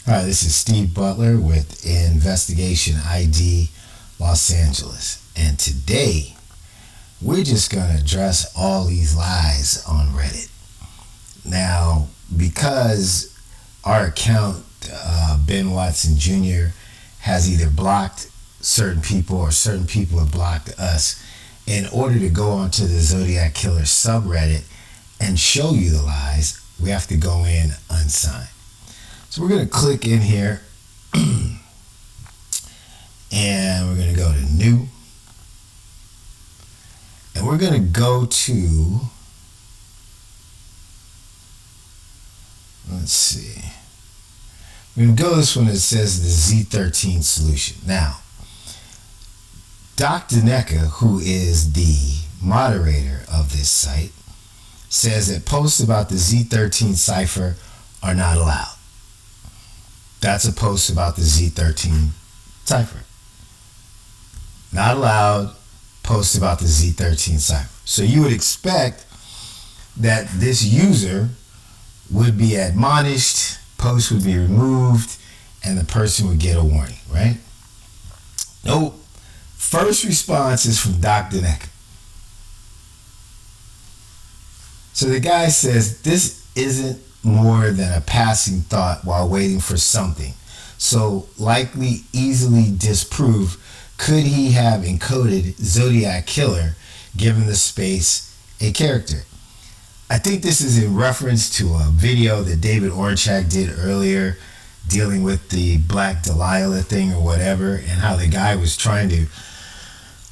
Hi, this is Steve Butler with Investigation ID Los Angeles. And today, we're just going to address all these lies on Reddit. Now, because our account, Ben Watson Jr., has either blocked certain people or certain people have blocked us, in order to go onto the Zodiac Killer subreddit and show you the lies, we have to go in unsigned. So we're going to click in here and we're going to go to new, and we're going to go to, let's see, we're going to go to this one that says the Z-13 solution. Now, Dr. Neka, who is the moderator of this site, says that posts about the Z-13 Cipher are not allowed. That's a post about the Z-13 Cipher. Not allowed, post about the Z-13 Cipher. So you would expect that this user would be admonished, post would be removed, and the person would get a warning, right? Nope. First response is from Dr. Neka. So the guy says, this isn't more than a passing thought while waiting for something, so likely easily disproved. Could he have encoded Zodiac Killer, given the space a character? I think this is in reference to a video that David Orchak did earlier dealing with the Black Delilah thing or whatever, and how the guy was trying to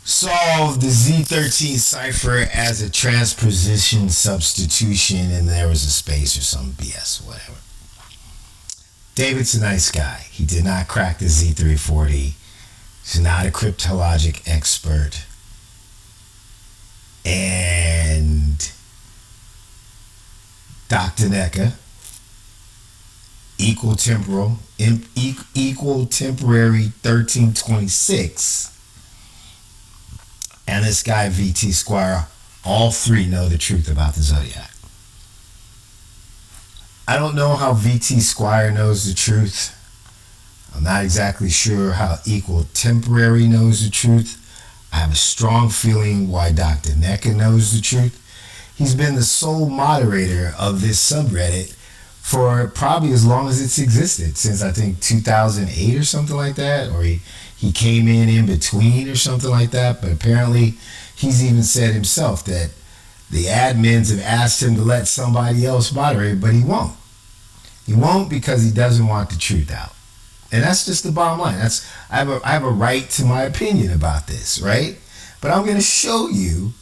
solve the Z-13 Cipher as a transposition substitution, and there was a space or some BS, whatever. David's a nice guy. He did not crack the Z340. He's not a cryptologic expert. And Dr. Neka, equal temporary 1326, and this guy VT Squire, all three know the truth about the Zodiac. I don't know how VT Squire knows the truth. I'm not exactly sure how Equal Temporary knows the truth. I have a strong feeling why Dr. Neka knows the truth. He's been the sole moderator of this subreddit for probably as long as it's existed, since I think 2008 or something like that, or he came in between or something like that. But apparently he's even said himself that the admins have asked him to let somebody else moderate, but he won't. He won't because he doesn't want the truth out. And that's just the bottom line. I have a right to my opinion about this, right? But I'm going to show you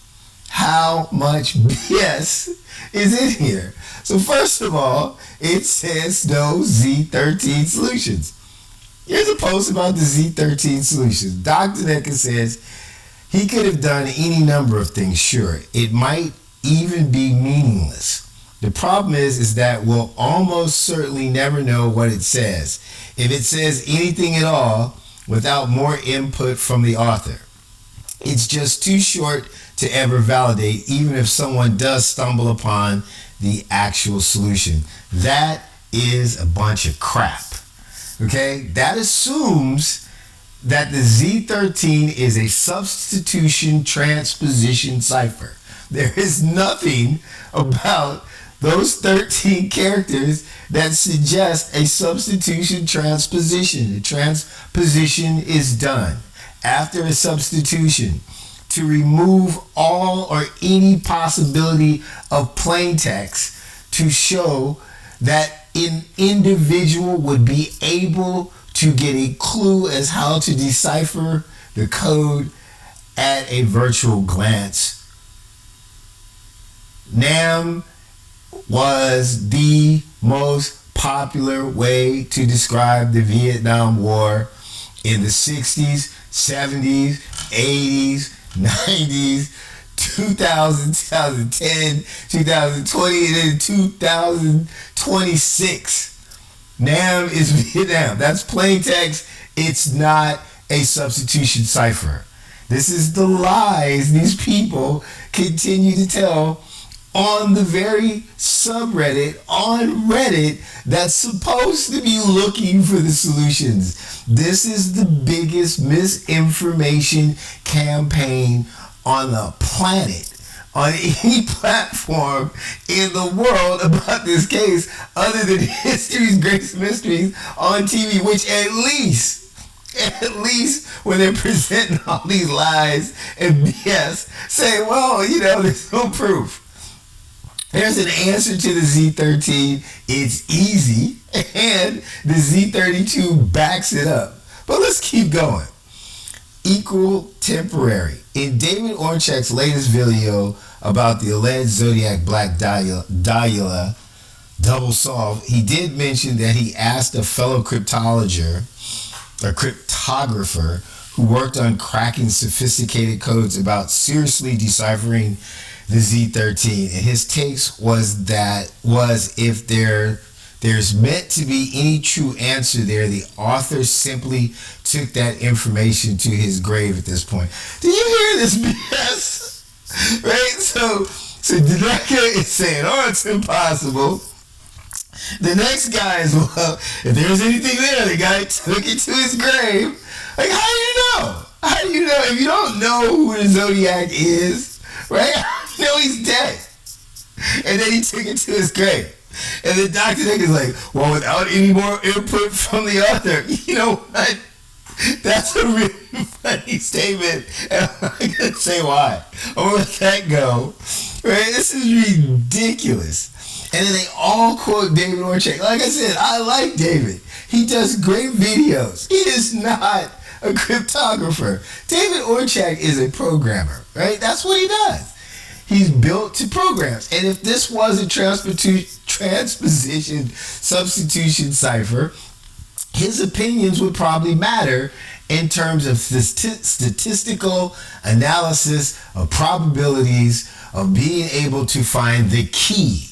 how much BS is in here. So first of all, it says no Z-13 solutions. Here's a post about the Z-13 solutions. Dr. Neka says he could have done any number of things, sure. It might even be meaningless. The problem is that we'll almost certainly never know what it says, if it says anything at all, without more input from the author. It's just too short to ever validate, even if someone does stumble upon the actual solution. That is a bunch of crap. Okay? That assumes that the Z-13 is a substitution transposition cipher. There is nothing about those 13 characters that suggest a substitution transposition. The transposition is done after a substitution to remove all or any possibility of plain text, to show that an individual would be able to get a clue as how to decipher the code at a virtual glance. NAM was the most popular way to describe the Vietnam War in the 60s, 70s, 80s, 90s, 2000, 2010, 2020, and then 2026. NAM is Vietnam. That's plain text. It's not a substitution cipher. This is the lies these people continue to tell on the very subreddit on Reddit that's supposed to be looking for the solutions. This is the biggest misinformation campaign on the planet, on any platform in the world about this case, other than History's Greatest Mysteries on TV, which at least when they're presenting all these lies and BS, say, well, there's no proof. There's an answer to the Z-13. It's easy, and the Z-32 backs it up. But let's keep going. Equal temporary. In David Ornczak's latest video about the alleged Zodiac Black Dahlia double solve, he did mention that he asked a fellow cryptographer who worked on cracking sophisticated codes about seriously deciphering the Z-13, and his takes was if there's meant to be any true answer there, the author simply took that information to his grave at this point. Do you hear this BS? Right? So Daneka is saying, oh, it's impossible. The next guy is, well, if there's anything there, the guy took it to his grave. Like, how do you know? How do you know? If you don't know who the Zodiac is, right? How do you know he's dead? And then he took it to his grave. And then Dr. Nick is like, well, without any more input from the author. You know what? That's a really funny statement. And I'm not going to say why. I'm going to let that go. Right? This is ridiculous. And then they all quote David Ornczak. Like I said, I like David. He does great videos. He is not a cryptographer. David Ornczak is a programmer, right? That's what he does. He's built to programs. And if this was a transposition substitution cipher, his opinions would probably matter in terms of statistical analysis of probabilities of being able to find the key.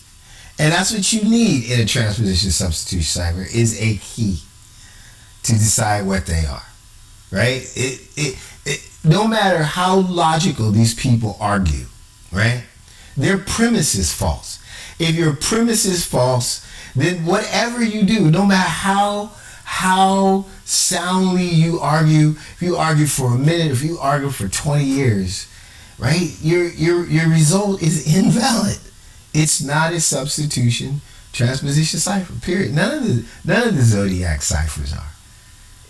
And that's what you need in a transposition substitution cipher, is a key to decide what they are, right? No matter how logical these people argue, right? Their premise is false. If your premise is false, then whatever you do, no matter how soundly you argue, if you argue for a minute, if you argue for 20 years, right? Your result is invalid. It's not a substitution transposition cipher, period. None of the Zodiac ciphers are.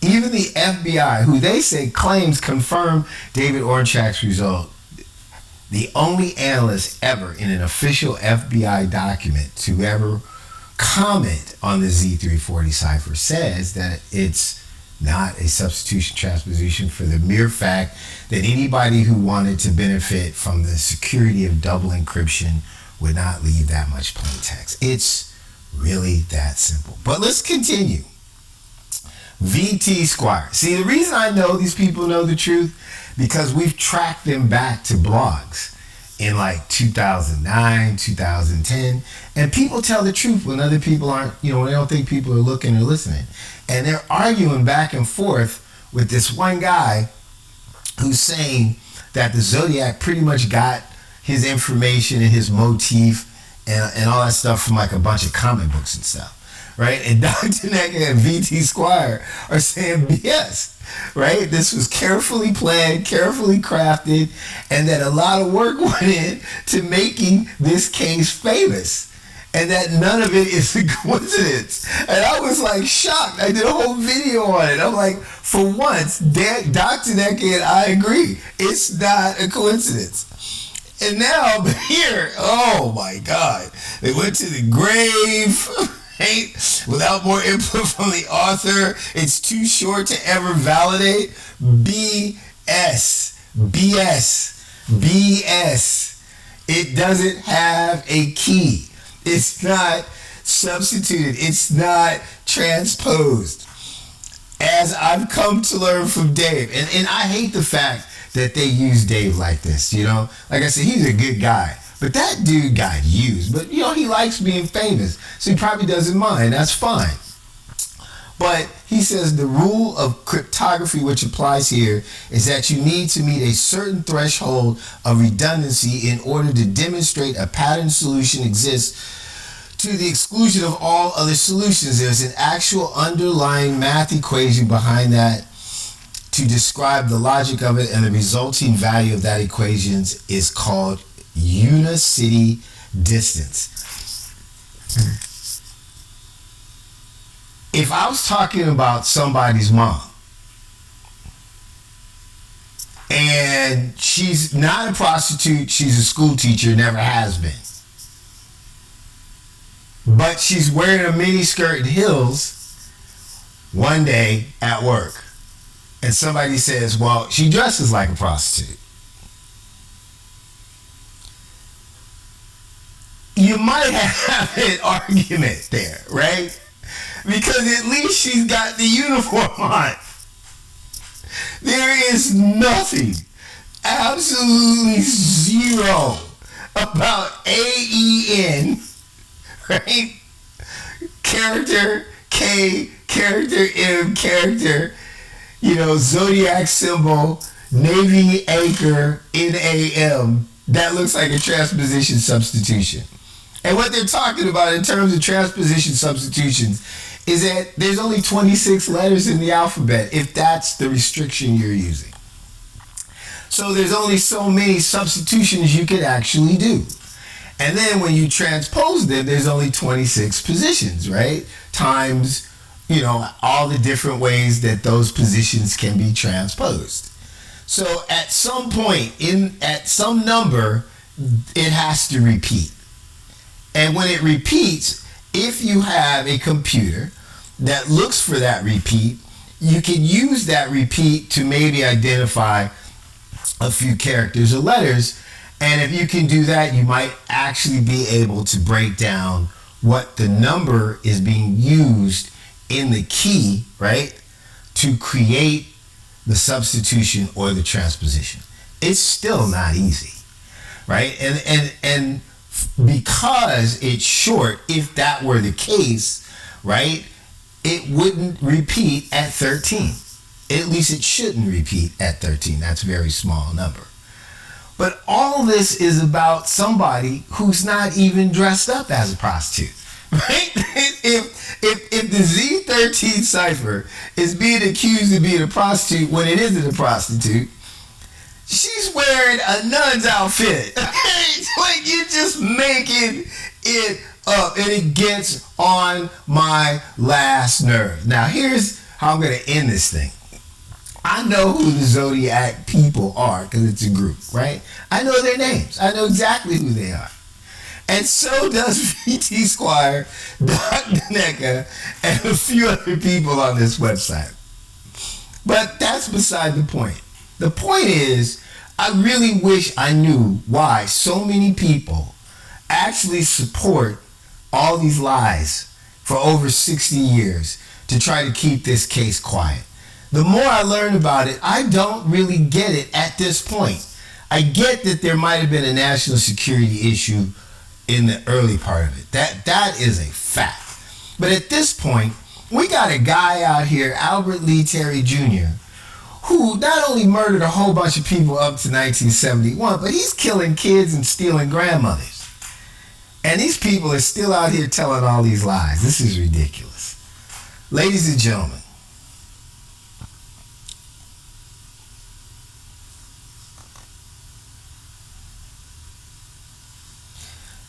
Even the FBI, who they say claims confirm David Ornczak's result, the only analyst ever in an official FBI document to ever comment on the Z340 cipher says that it's not a substitution transposition for the mere fact that anybody who wanted to benefit from the security of double encryption would not leave that much plain text. It's really that simple. But let's continue. VT Squire. See, the reason I know these people know the truth, because we've tracked them back to blogs in like 2009, 2010, and people tell the truth when other people aren't, when they don't think people are looking or listening. And they're arguing back and forth with this one guy who's saying that the Zodiac pretty much got his information and his motif and all that stuff from like a bunch of comic books and stuff, right? And Dr. Neka and VT Squire are saying BS, right? This was carefully planned, carefully crafted, and that a lot of work went in to making this case famous. And that none of it is a coincidence. And I was like shocked. I did a whole video on it. I'm like, for once, Dr. Neka and I agree. It's not a coincidence. And now here, oh my God, they went to the grave, right? Without more input from the author. It's too short to ever validate. BS. It doesn't have a key. It's not substituted. It's not transposed. As I've come to learn from Dave, and I hate the fact that they use Dave like this, Like I said, he's a good guy. But that dude got used. But, he likes being famous. So he probably doesn't mind. That's fine. But he says the rule of cryptography which applies here is that you need to meet a certain threshold of redundancy in order to demonstrate a pattern solution exists to the exclusion of all other solutions. There's an actual underlying math equation behind that to describe the logic of it, and the resulting value of that equation is called unicity distance. If I was talking about somebody's mom and she's not a prostitute, she's a school teacher, never has been, but she's wearing a mini skirt and heels one day at work, and somebody says, well, she dresses like a prostitute, you might have an argument there, right? Because at least she's got the uniform on. There is nothing, absolutely zero, about AEN, right? Character K, character M, character, zodiac symbol, Navy anchor, NAM, that looks like a transposition substitution. And what they're talking about in terms of transposition substitutions is that there's only 26 letters in the alphabet, if that's the restriction you're using. So there's only so many substitutions you could actually do. And then when you transpose them, there's only 26 positions, right? Times, all the different ways that those positions can be transposed. So at some point, at some number, it has to repeat. And when it repeats, if you have a computer that looks for that repeat, you can use that repeat to maybe identify a few characters or letters. And if you can do that, you might actually be able to break down what the number is being used in the key, right, to create the substitution or the transposition. It's still not easy, right? And because it's short, if that were the case, right, it wouldn't repeat at 13. At least it shouldn't repeat at 13. That's a very small number. But all this is about somebody who's not even dressed up as a prostitute, right? If the Z-13 Cipher is being accused of being a prostitute when it isn't a prostitute, she's wearing a nun's outfit. Like, you're just making it up, and it gets on my last nerve. Now, here's how I'm going to end this thing. I know who the Zodiac people are because it's a group, right? I know their names. I know exactly who they are. And so does VT Squire, Dr. NECA, and a few other people on this website. But that's beside the point. The point is, I really wish I knew why so many people actually support all these lies for over 60 years to try to keep this case quiet. The more I learn about it, I don't really get it at this point. I get that there might have been a national security issue in the early part of it. That is a fact. But at this point, we got a guy out here, Albert Lee Terry Jr., who not only murdered a whole bunch of people up to 1971, but he's killing kids and stealing grandmothers. And these people are still out here telling all these lies. This is ridiculous. Ladies and gentlemen,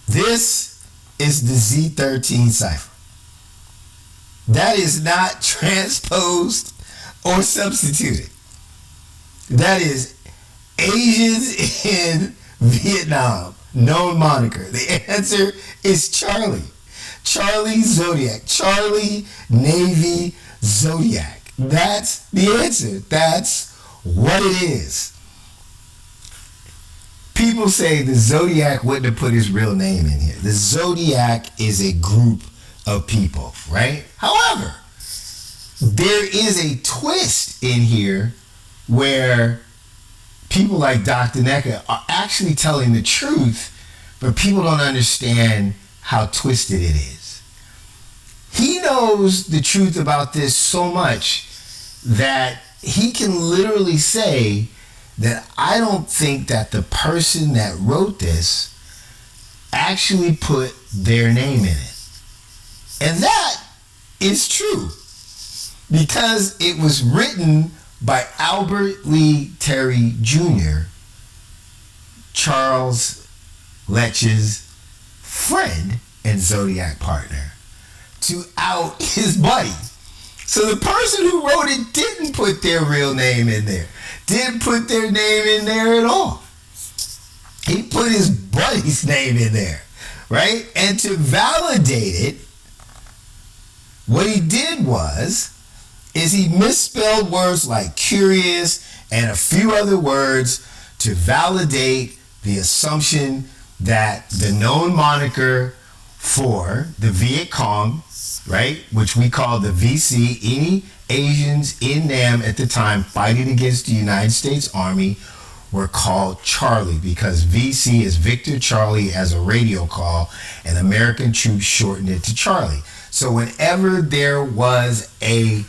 this is the Z-13 Cipher. That is not transposed or substituted. That is Asians in Vietnam, known moniker. The answer is Charlie. Charlie Zodiac. Charlie Navy Zodiac. That's the answer. That's what it is. People say the Zodiac wouldn't have put his real name in here. The Zodiac is a group of people, right? However, there is a twist in here where people like Dr. NECA are actually telling the truth, but people don't understand how twisted it is. He knows the truth about this so much that he can literally say that I don't think that the person that wrote this actually put their name in it. And that is true because it was written by Albert Lee Terry Jr., Charles Letch's friend and Zodiac partner, to out his buddy. So the person who wrote it didn't put their real name in there. Didn't put their name in there at all. He put his buddy's name in there, right? And to validate it, what he did is he misspelled words like curious and a few other words to validate the assumption that the known moniker for the Viet Cong, right, which we call the VC, any Asians in Nam at the time fighting against the United States Army, were called Charlie because VC is Victor Charlie as a radio call, and American troops shortened it to Charlie. So whenever there was a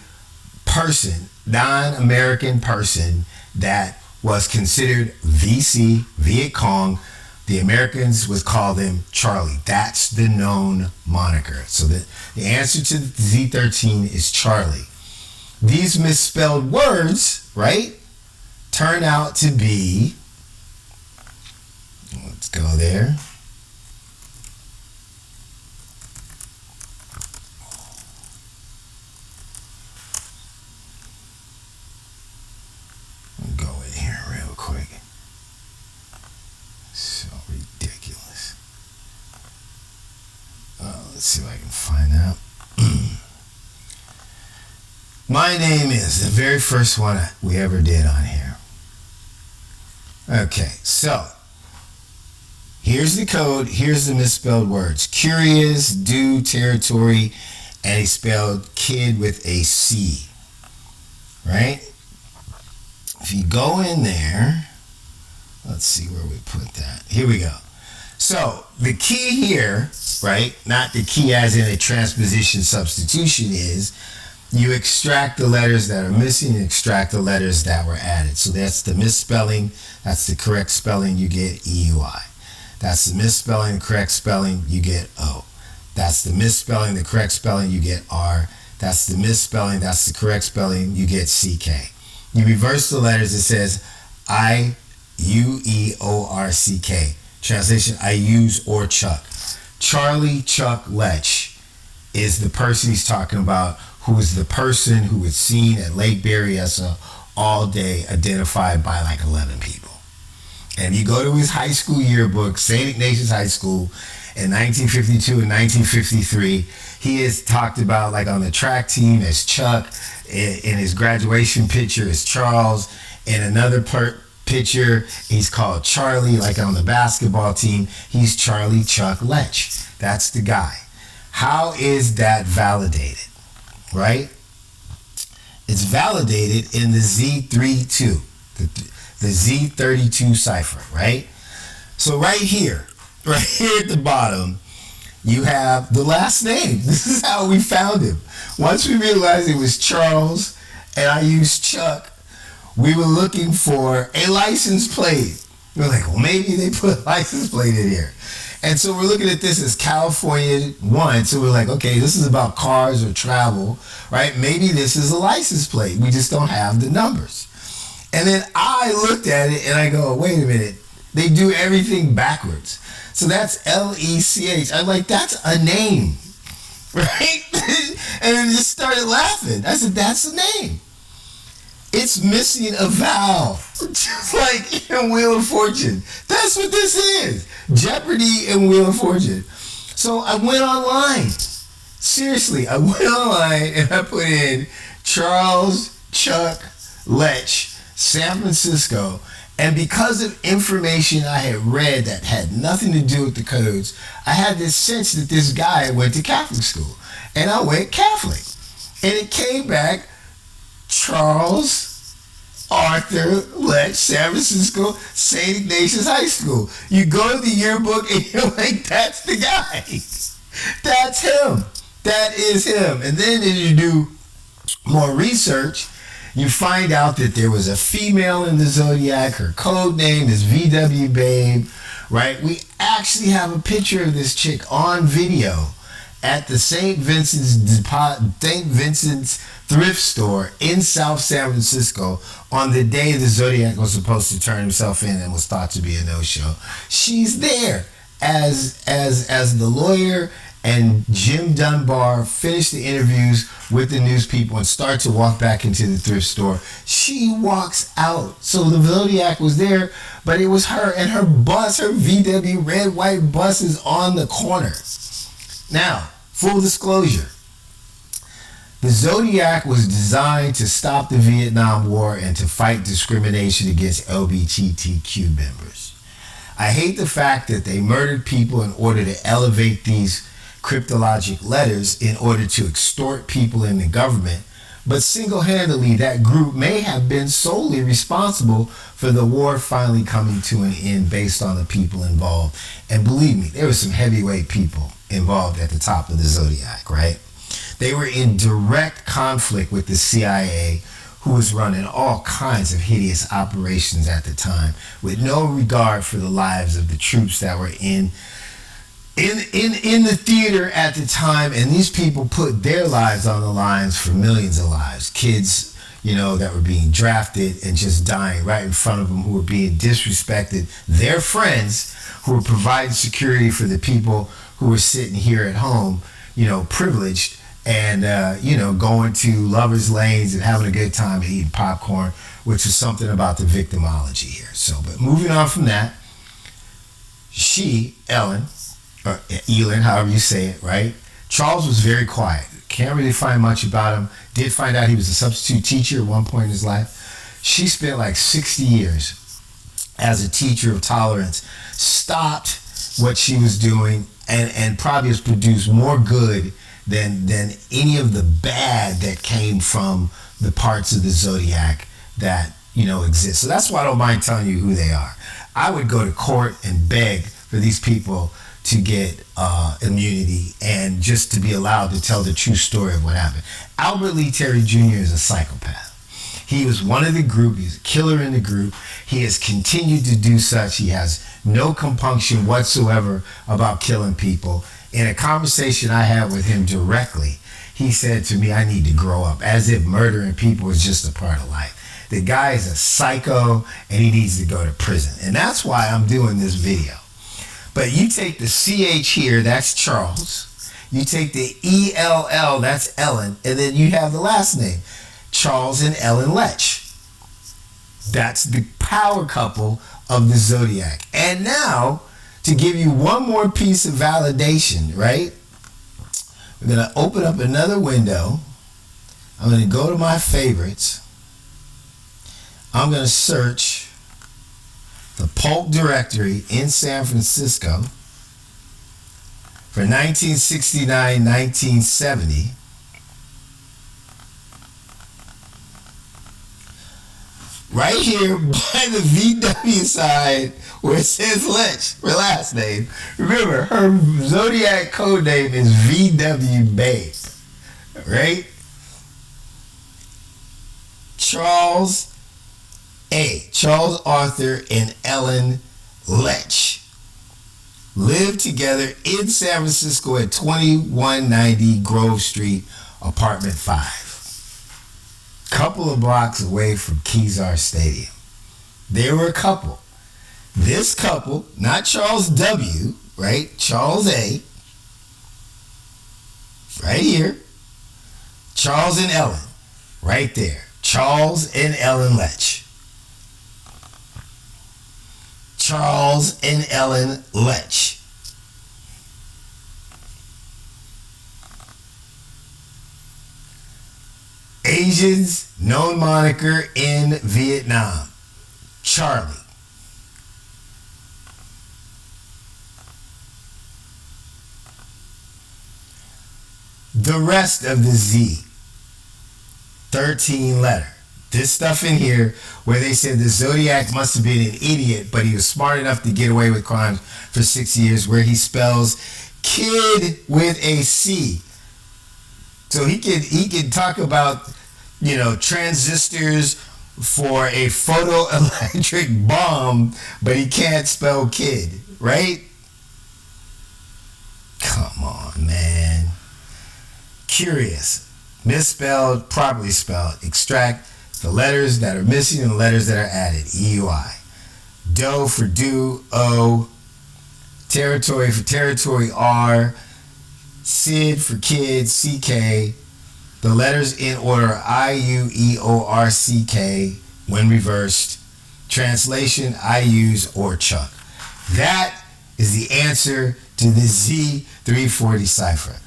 person, non-American person, that was considered VC, Viet Cong, the Americans would call them Charlie. That's the known moniker. So the answer to Z-13 is Charlie. These misspelled words, right, turn out to be, let's go there. I'll go in here real quick. So ridiculous. Let's see if I can find out. My name is the very first one we ever did on here. Okay, so here's the code. Here's the misspelled words. Curious, do, territory, and he spelled kid with a C. Right? If you go in there, let's see where we put that. Here we go. So the key here, right, not the key as in a transposition substitution, is you extract the letters that are missing and extract the letters that were added. So that's the misspelling. That's the correct spelling. You get EUI. That's the misspelling, the correct spelling. You get O. That's the misspelling, the correct spelling. You get R. That's the misspelling. That's the correct spelling. You get CK. You reverse the letters. It says IUEORCK. Translation, I use or Chuck. Charlie Chuck Letch is the person he's talking about, who is the person who was seen at Lake Berryessa all day, identified by like 11 people. And you go to his high school yearbook, St. Ignatius High School, in 1952 and 1953, he is talked about like on the track team as Chuck, in his graduation picture as Charles, in another picture he's called Charlie, like on the basketball team, he's Charlie Chuck Letch. That's the guy. How is that validated? Right? It's validated in the Z-32, the Z-32 Cipher, right? So right here at the bottom, you have the last name. This is how we found him. Once we realized it was Charles and I used Chuck, we were looking for a license plate. We're like, well, maybe they put a license plate in here. And so we're looking at this as California 1. So we're like, okay, this is about cars or travel, right? Maybe this is a license plate. We just don't have the numbers. And then I looked at it and I go, wait a minute. They do everything backwards. So that's Lech. I'm like, that's a name, right? And then just started laughing. I said, that's a name. It's missing a vowel, just like in Wheel of Fortune. That's what this is. Jeopardy and Wheel of Fortune. So I went online. Seriously, I went online and I put in Charles Chuck Lech, San Francisco. And because of information I had read that had nothing to do with the codes, I had this sense that this guy went to Catholic school. And I went Catholic. And it came back Charles Arthur Lech, San Francisco, St. Ignatius High School. You go to the yearbook and you're like, that's the guy. That's him. That is him. And then if you do more research, you find out that there was a female in the Zodiac. Her code name is VW Babe, right? We actually have a picture of this chick on video at the St. Vincent's thrift store in South San Francisco on the day the Zodiac was supposed to turn himself in and was thought to be a no-show. She's there as the lawyer, and Jim Dunbar finished the interviews with the news people and start to walk back into the thrift store. She walks out. So the Zodiac was there, but it was her and her bus, her VW red, white bus is on the corner. Now, full disclosure, the Zodiac was designed to stop the Vietnam War and to fight discrimination against LGBTQ members. I hate the fact that they murdered people in order to elevate these cryptologic letters in order to extort people in the government, but single-handedly that group may have been solely responsible for the war finally coming to an end based on the people involved. And believe me, there were some heavyweight people involved at the top of the Zodiac, right? They were in direct conflict with the CIA, who was running all kinds of hideous operations at the time with no regard for the lives of the troops that were in the theater at the time. And these people put their lives on the lines for millions of lives. Kids, that were being drafted and just dying right in front of them, who were being disrespected. Their friends who were providing security for the people who were sitting here at home, privileged, and going to lovers' lanes and having a good time and eating popcorn, which is something about the victimology here. So, but moving on from that, Ellen, or Elin, however you say it, right? Charles was very quiet. Can't really find much about him. Did find out he was a substitute teacher at one point in his life. She spent like 60 years as a teacher of tolerance, stopped what she was doing, and probably has produced more good than any of the bad that came from the parts of the Zodiac that exist. So that's why I don't mind telling you who they are. I would go to court and beg for these people to get immunity and just to be allowed to tell the true story of what happened. Albert Lee Terry Jr. is a psychopath. He was one of the group. He's a killer in the group. He has continued to do such. He has no compunction whatsoever about killing people. In a conversation I had with him directly, he said to me, I need to grow up, as if murdering people is just a part of life. The guy is a psycho and he needs to go to prison. And that's why I'm doing this video. But you take the CH here, that's Charles. You take the ELL, that's Ellen. And then you have the last name, Charles and Ellen Lech. That's the power couple of the Zodiac. And now, to give you one more piece of validation, right? We're going to open up another window. I'm going to go to my favorites. I'm going to search the Pulp directory in San Francisco for 1969-1970. Right here by the VW side where it says Lech, her last name. Remember, her Zodiac code name is VW Babe, right? Charles Arthur and Ellen Lech lived together in San Francisco at 2190 Grove Street, apartment 5. Couple of blocks away from Kezar Stadium. They were a couple. This couple, not Charles W., right? Charles A., right here. Charles and Ellen, right there. Charles and Ellen Lech. Charles and Ellen Lech. Asians, known moniker in Vietnam, Charlie. The rest of the Z-13 letter. This stuff in here where they said the Zodiac must have been an idiot, but he was smart enough to get away with crimes for 6 years, where he spells kid with a C. So he can talk about, transistors for a photoelectric bomb, but he can't spell kid, right? Come on, man. Curious. Misspelled, properly spelled. Extract the letters that are missing and the letters that are added. EUI. Do for do, O. Territory for territory, R. Sid for kid, CK. The letters in order, IUEORCK when reversed. Translation, I use or Chuck. That is the answer to the Z-13 Cipher.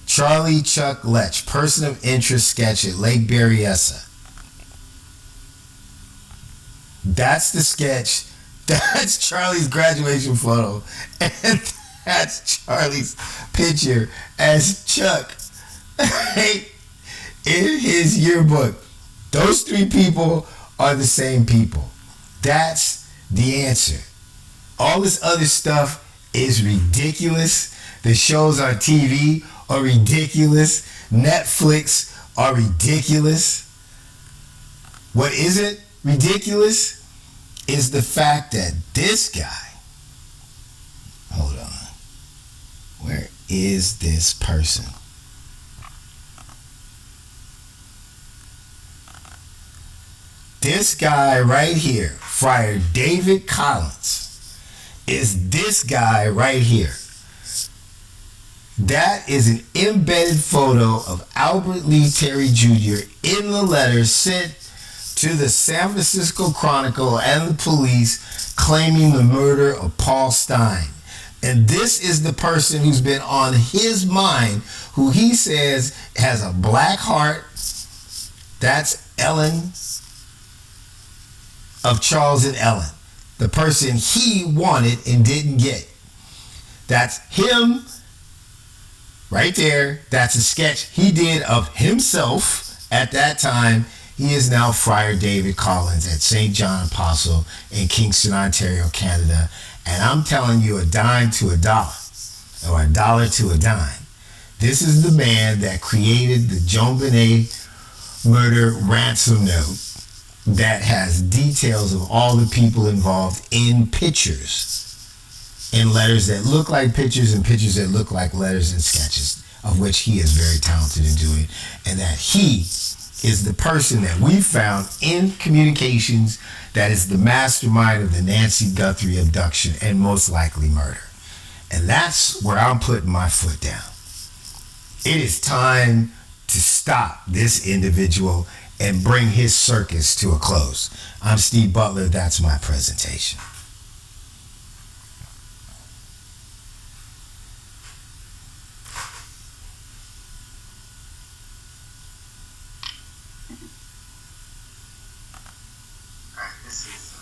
Charlie Chuck Lech, person of interest sketch at Lake Berryessa. That's the sketch. That's Charlie's graduation photo. And that's Charlie's picture as Chuck in his yearbook. Those three people are the same people. That's the answer. All this other stuff is ridiculous. The shows on TV are ridiculous. Netflix are ridiculous. What isn't ridiculous is the fact that this guy, hold on, where is this person? This guy right here, Friar David Collins, is this guy right here. That is an embedded photo of Albert Lee Terry Jr. in the letter sent to the San Francisco Chronicle and the police claiming the murder of Paul Stein. And this is the person who's been on his mind, who he says has a black heart. That's Ellen of Charles and Ellen. The person he wanted and didn't get. That's him right there. That's a sketch he did of himself at that time. He is now Friar David Collins at St. John Apostle in Kingston, Ontario, Canada. And I'm telling you, a dime to a dollar, or a dollar to a dime. This is the man that created the Joan Benet murder ransom note that has details of all the people involved in pictures, in letters that look like pictures and pictures that look like letters and sketches, of which he is very talented in doing, and that he is the person that we found in communications that is the mastermind of the Nancy Guthrie abduction and most likely murder. And that's where I'm putting my foot down. It is time to stop this individual and bring his circus to a close. I'm Steve Butler. That's my presentation. All right, this is